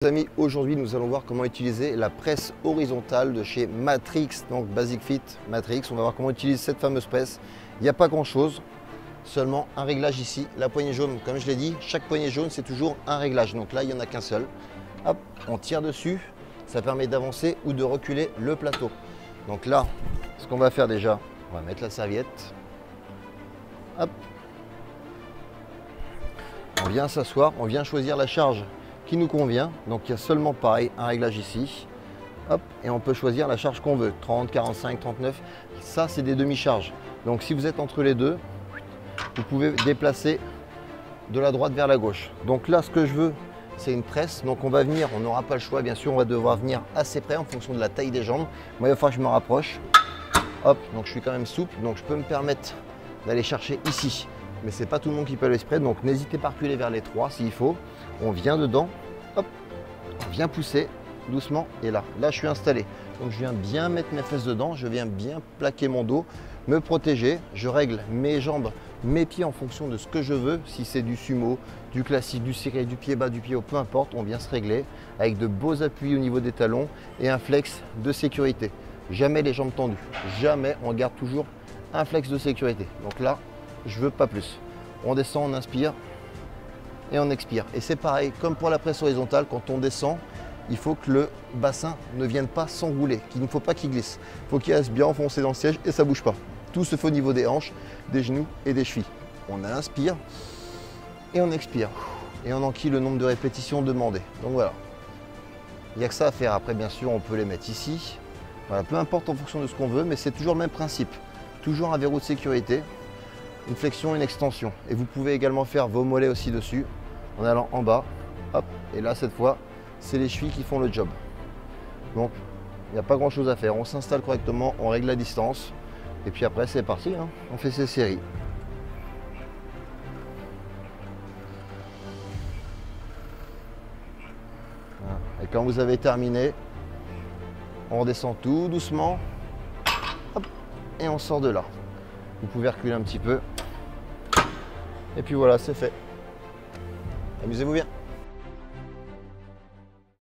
Les amis, aujourd'hui nous allons voir comment utiliser la presse horizontale de chez Matrix, donc Basic Fit Matrix. On va voir comment utiliser cette fameuse presse. Il n'y a pas grand chose, seulement un réglage ici. La poignée jaune, comme je l'ai dit, chaque poignée jaune c'est toujours un réglage. Donc là il n'y en a qu'un seul. Hop, on tire dessus, ça permet d'avancer ou de reculer le plateau. Donc là, ce qu'on va faire déjà, on va mettre la serviette. Hop. On vient s'asseoir, on vient choisir la charge qui nous convient. Donc il y a seulement pareil un réglage ici. Hop, et on peut choisir la charge qu'on veut, 30, 45, 39. Ça c'est des demi-charges. Donc si vous êtes entre les deux, vous pouvez déplacer de la droite vers la gauche. Donc là ce que je veux, c'est une presse. Donc on va venir, on n'aura pas le choix, bien sûr, on va devoir venir assez près en fonction de la taille des jambes. Moi il va falloir que je me rapproche. Hop, donc je suis quand même souple, donc je peux me permettre d'aller chercher ici. Mais c'est pas tout le monde qui peut aller exprès, donc n'hésitez pas à reculer vers les trois s'il faut. On vient dedans, hop, on vient pousser doucement et là je suis installé. Donc je viens bien mettre mes fesses dedans, je viens bien plaquer mon dos, me protéger. Je règle mes jambes, mes pieds en fonction de ce que je veux. Si c'est du sumo, du classique, du ciré, du pied bas, du pied haut, peu importe, on vient se régler avec de beaux appuis au niveau des talons et un flex de sécurité. Jamais les jambes tendues, jamais, on garde toujours un flex de sécurité. Donc là, je veux pas plus. On descend, on inspire et on expire. Et c'est pareil, comme pour la presse horizontale, quand on descend, il faut que le bassin ne vienne pas s'enrouler, qu'il ne faut pas qu'il glisse. Il faut qu'il reste bien enfoncé dans le siège et ça ne bouge pas. Tout se fait au niveau des hanches, des genoux et des chevilles. On inspire et on expire. Et on enquille le nombre de répétitions demandées. Donc voilà. Il n'y a que ça à faire. Après, bien sûr, on peut les mettre ici. Voilà, peu importe en fonction de ce qu'on veut, mais c'est toujours le même principe. Toujours un verrou de sécurité. Une flexion, une extension. Et vous pouvez également faire vos mollets aussi dessus en allant en bas. Hop. Et là, cette fois, c'est les chevilles qui font le job. Donc, il n'y a pas grand chose à faire. On s'installe correctement, on règle la distance. Et puis après, c'est parti. Hein. On fait ces séries. Voilà. Et quand vous avez terminé, on redescend tout doucement. Hop. Et on sort de là. Vous pouvez reculer un petit peu. Et puis voilà, c'est fait. Amusez-vous bien.